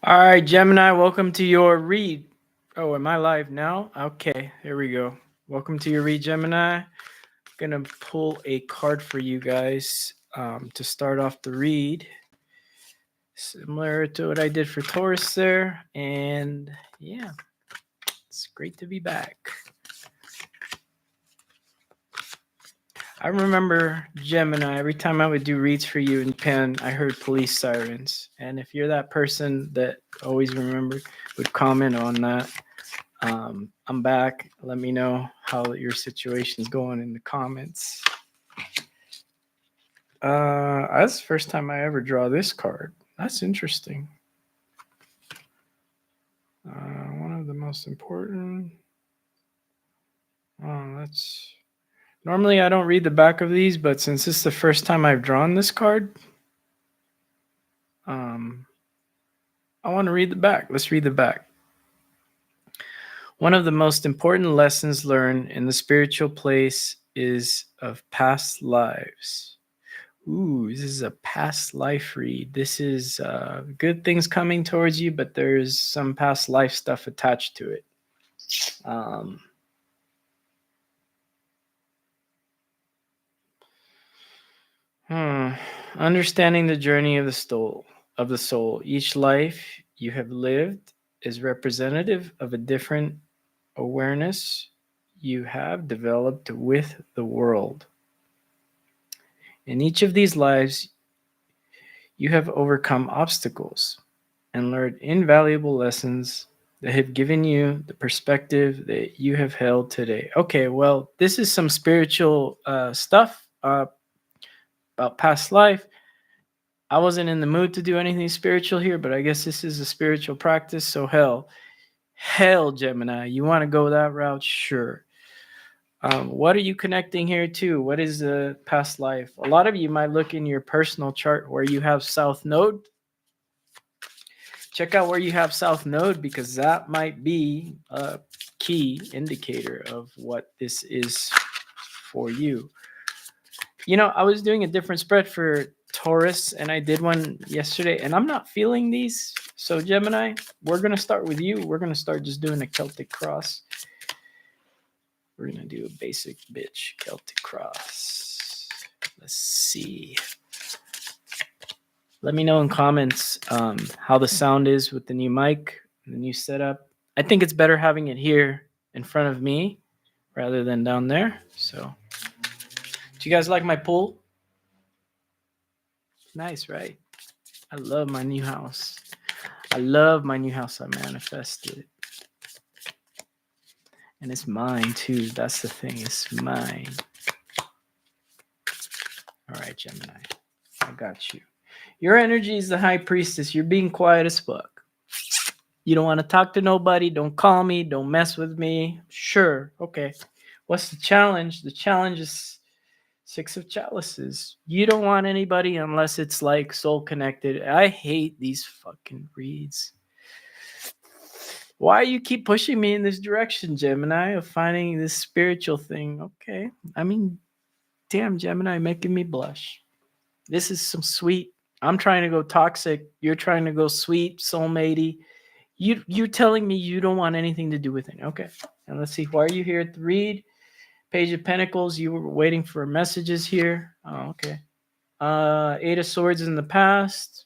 All right, Gemini, welcome to your read. Oh, am I live now? Okay, here we go. Welcome to your read, Gemini. Gonna pull a card for you guys to start off the read, similar to what I did for Taurus there. And yeah, it's great to be back. I remember Gemini, every time I would do reads for you in Japan, I heard police sirens. And if you're that person that always remembered, would comment on that. I'm back. Let me know how your situation's going in the comments. That's the first time I ever draw this card. That's interesting. One of the most important. That's normally I don't read the back of these, but since this is the first time I've drawn this card, I want to read the back. Let's read the back. One of the most important lessons learned in the spiritual place is of past lives. Ooh, this is a past life read. This is good things coming towards you, but there's some past life stuff attached to it. Um, Understanding the journey of the soul. Each life you have lived is representative of a different awareness you have developed with the world. In each of these lives, you have overcome obstacles and learned invaluable lessons that have given you the perspective that you have held today. Okay, well, this is some spiritual stuff about past life. I wasn't in the mood to do anything spiritual here, but I guess this is a spiritual practice. So hell, Gemini, you want to go that route? Sure. What are you connecting here to? What is the past life? A lot of you might look in your personal chart where you have South Node. Check out where you have South Node because that might be a key indicator of what this is for you. You know, I was doing a different spread for Taurus and I did one yesterday and I'm not feeling these. So, Gemini, we're going to start with you. We're going to start just doing a Celtic cross. We're going to do a basic bitch Celtic cross. Let's see. Let me know in comments how the sound is with the new mic, the new setup. I think it's better having it here in front of me rather than down there. So, do you guys like my pool? Nice, right? I love my new house. I love my new house. I manifested. And it's mine too. That's the thing. It's mine. All right, Gemini. I got you. Your energy is the high priestess. You're being quiet as fuck. You don't want to talk to nobody. Don't call me. Don't mess with me. Sure. Okay. What's the challenge? The challenge is 6 of chalices. You don't want anybody unless it's like soul connected. I hate these fucking reads. Why you keep pushing me in this direction, Gemini, of finding this spiritual thing? Okay. I mean, damn, Gemini, making me blush. This is some sweet. I'm trying to go toxic. You're trying to go sweet, soulmatey. You're telling me you don't want anything to do with it. Okay. And let's see. Why are you here to read? Page of Pentacles. You were waiting for messages here. Oh, okay. 8 of Swords in the past.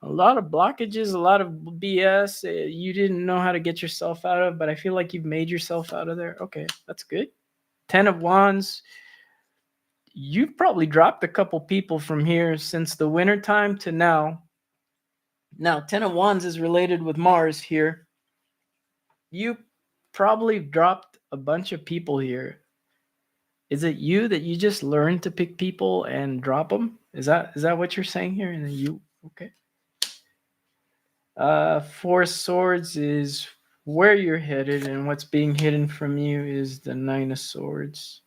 A lot of blockages, a lot of BS you didn't know how to get yourself out of, but I feel like you've made yourself out of there. Okay, that's good. 10 of Wands. You've probably dropped a couple people from here since the winter time to now. Now, 10 of Wands is related with Mars here. You probably dropped a bunch of people here. Is it you that you just learned to pick people and drop them? Is that what you're saying here? And then you okay? 4 Swords is where you're headed, and what's being hidden from you is the 9 of Swords.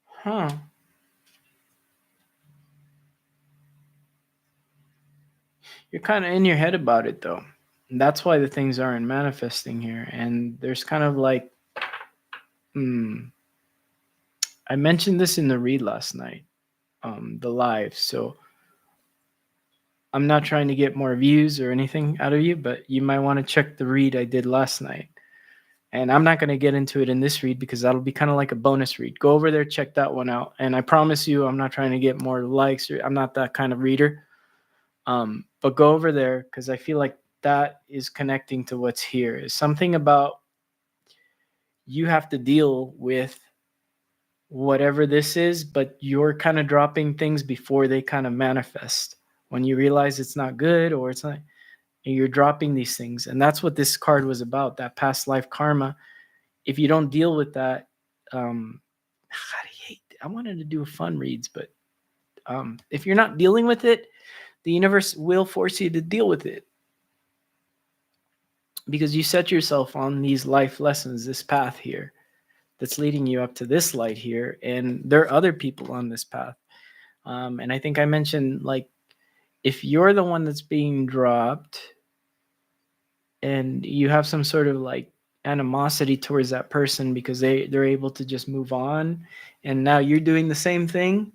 Huh. You're kind of in your head about it, though. And that's why the things aren't manifesting here. And there's kind of like, I mentioned this in the read last night, the live. So I'm not trying to get more views or anything out of you, but you might want to check the read I did last night. And I'm not going to get into it in this read because that'll be kind of like a bonus read. Go over there, check that one out. And I promise you, I'm not trying to get more likes. I'm not that kind of reader. But go over there because I feel like that is connecting to what's here. Is something about you have to deal with whatever this is, but you're kind of dropping things before they kind of manifest. When you realize it's not good or it's not, you're dropping these things. And that's what this card was about, that past life karma. If you don't deal with that, I wanted to do a fun reads, but if you're not dealing with it, the universe will force you to deal with it because you set yourself on these life lessons, this path here that's leading you up to this light here. And there are other people on this path. And I think I mentioned, like, if you're the one that's being dropped and you have some sort of like animosity towards that person because they're able to just move on and now you're doing the same thing,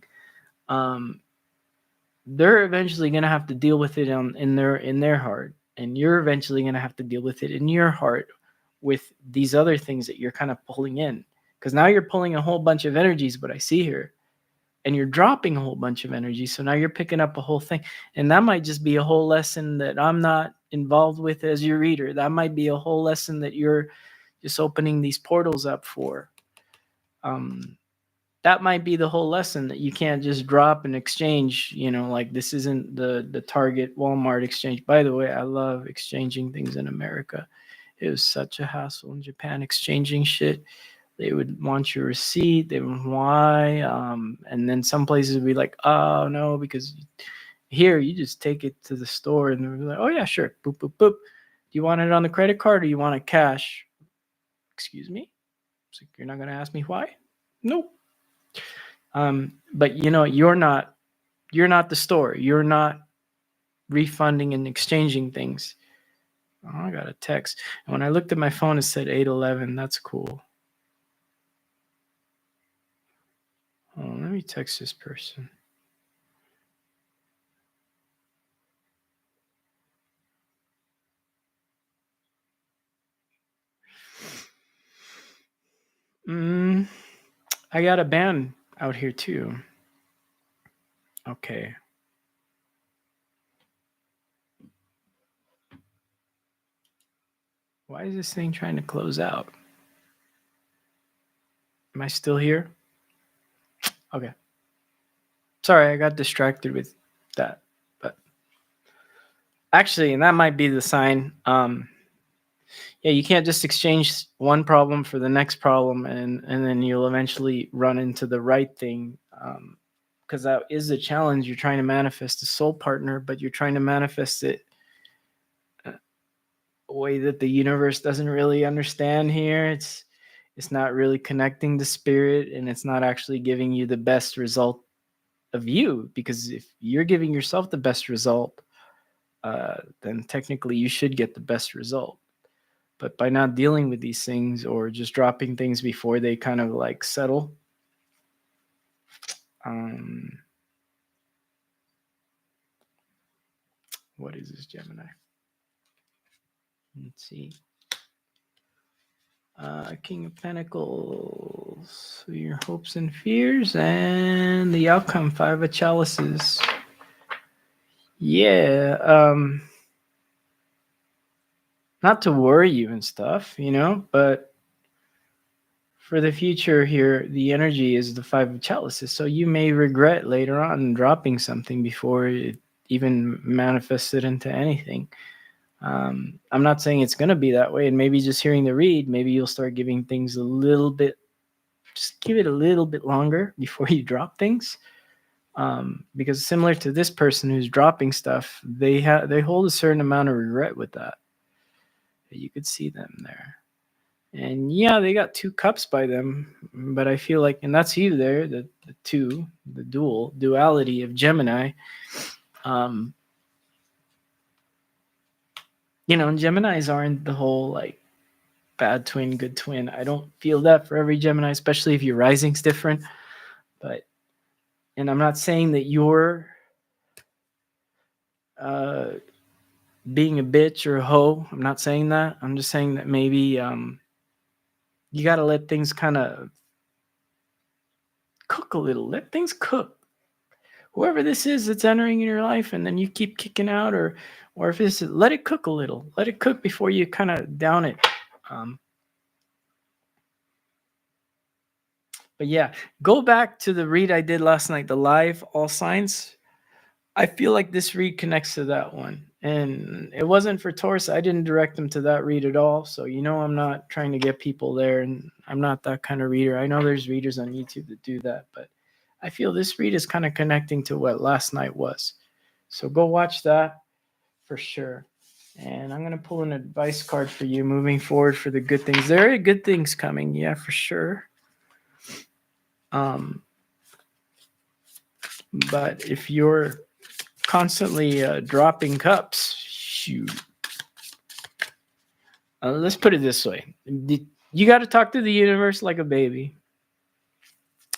they're eventually going to have to deal with it in their heart, and you're eventually going to have to deal with it in your heart with these other things that you're kind of pulling in, because now you're pulling a whole bunch of energies, what I see here, and you're dropping a whole bunch of energy. So now you're picking up a whole thing, and that might just be a whole lesson that I'm not involved with as your reader. That might be a whole lesson that you're just opening these portals up for. That might be the whole lesson, that you can't just drop and exchange, like this isn't the Target Walmart exchange. By the way, I love exchanging things in America. It was such a hassle in Japan exchanging shit. They would want your receipt. They would why, and then some places would be like, oh no, because here you just take it to the store and they're like, oh yeah, sure, boop boop boop. Do you want it on the credit card or you want it cash? Excuse me. It's like, you're not gonna ask me why? Nope. But you're not the store. You're not refunding and exchanging things. Oh, I got a text. And when I looked at my phone, it said 8:11. That's cool. Oh, let me text this person. I got a band out here too. Okay. Why is this thing trying to close out? Am I still here? Okay. Sorry, I got distracted with that. But actually, and that might be the sign. Yeah, you can't just exchange one problem for the next problem, and then you'll eventually run into the right thing. Because that is the challenge. You're trying to manifest a soul partner, but you're trying to manifest it a way that the universe doesn't really understand here. It's not really connecting to spirit, and it's not actually giving you the best result of you, because if you're giving yourself the best result, then technically you should get the best result. But by not dealing with these things or just dropping things before they kind of like settle, what is this, Gemini? Let's see. King of Pentacles, your hopes and fears, and the outcome, Five of Chalices. Yeah, not to worry you and stuff, but for the future here, the energy is the Five of Chalices. So you may regret later on dropping something before it even manifested into anything. I'm not saying it's going to be that way. And maybe just hearing the read, maybe you'll start giving things a little bit, just give it a little bit longer before you drop things. Because similar to this person who's dropping stuff, they hold a certain amount of regret with that. You could see them there. And yeah, they got two cups by them, but I feel like, and that's you there, the two, the duality of Gemini. And Geminis aren't the whole like bad twin, good twin. I don't feel that for every Gemini, especially if your rising's different. And I'm not saying that you're being a bitch or a hoe. I'm not saying that. I'm just saying that maybe you got to let things kind of cook a little. Let things cook. Whoever this is that's entering in your life, and then you keep kicking out, or if it's let it cook a little. Let it cook before you kind of down it. Um, but yeah, go back to the read I did last night, the live all signs. I feel like this read connects to that one. And it wasn't for Taurus. I didn't direct them to that read at all. So, I'm not trying to get people there, and I'm not that kind of reader. I know there's readers on YouTube that do that, but I feel this read is kind of connecting to what last night was. So go watch that for sure. And I'm going to pull an advice card for you moving forward for the good things. There are good things coming. Yeah, for sure. But if you're constantly dropping cups, shoot. Let's put it this way. You got to talk to the universe like a baby.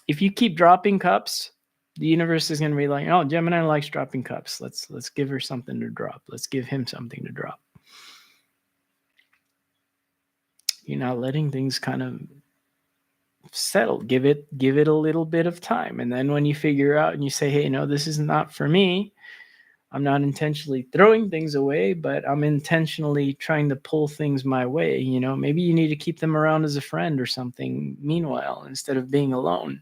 If you keep dropping cups, the universe is going to be like, oh, Gemini likes dropping cups. Let's give her something to drop. Let's give him something to drop. You're not letting things kind of settle. Give it a little bit of time. And then when you figure out and you say, hey, no, this is not for me. I'm not intentionally throwing things away, but I'm intentionally trying to pull things my way. Maybe you need to keep them around as a friend or something. Meanwhile, instead of being alone,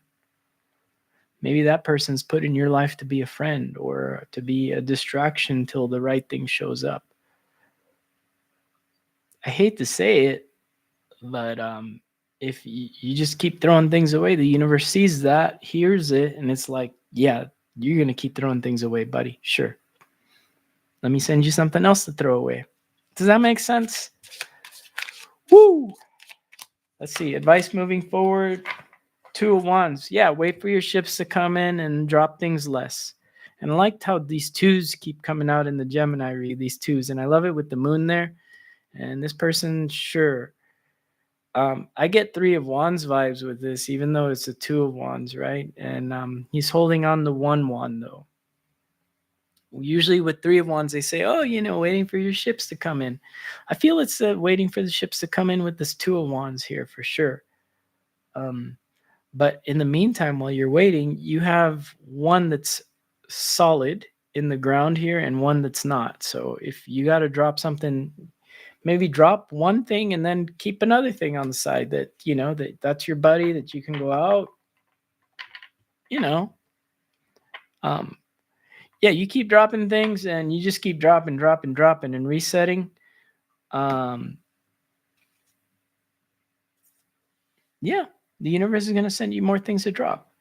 maybe that person's put in your life to be a friend or to be a distraction till the right thing shows up. I hate to say it, but if you just keep throwing things away, the universe sees that, hears it, and it's like, yeah, you're going to keep throwing things away, buddy. Sure. Let me send you something else to throw away. Does that make sense? Woo! Let's see. Advice moving forward. 2 of Wands. Yeah, wait for your ships to come in and drop things less. And I liked how these 2s keep coming out in the Gemini read, these 2s. And I love it with the moon there. And this person, sure. I get 3 of Wands vibes with this, even though it's a 2 of Wands, right? And he's holding on to 1 wand, though. Usually with 3 of Wands, they say, oh, waiting for your ships to come in. I feel it's waiting for the ships to come in with this 2 of Wands here for sure. But in the meantime, while you're waiting, you have one that's solid in the ground here and one that's not. So if you got to drop something, maybe drop one thing and then keep another thing on the side that, that's your buddy, that you can go out, yeah, you keep dropping things and you just keep dropping and resetting. Yeah, the universe is going to send you more things to drop.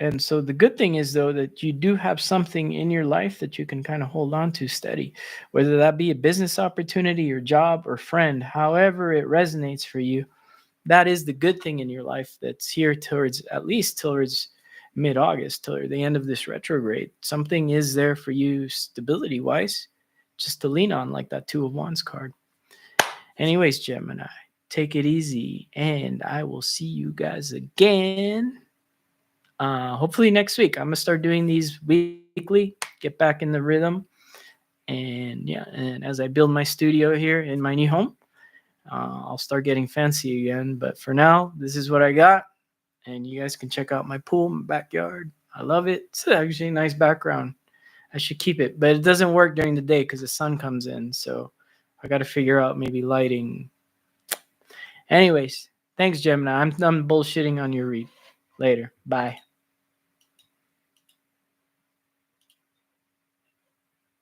And so the good thing is, though, that you do have something in your life that you can kind of hold on to steady, whether that be a business opportunity or job or friend, however it resonates for you. That is the good thing in your life that's here at least towards mid-August, till the end of this retrograde. Something is there for you stability-wise, just to lean on, like that 2 of Wands card. Anyways, Gemini, take it easy, and I will see you guys again. Hopefully next week. I'm gonna start doing these weekly, get back in the rhythm, and as I build my studio here in my new home, I'll start getting fancy again. But for now, this is what I got, and you guys can check out my pool, my backyard. I love it. It's actually a nice background. I should keep it, but it doesn't work during the day because the sun comes in. So I got to figure out maybe lighting. Anyways, thanks, Gemini. I'm bullshitting on your read. Later. Bye.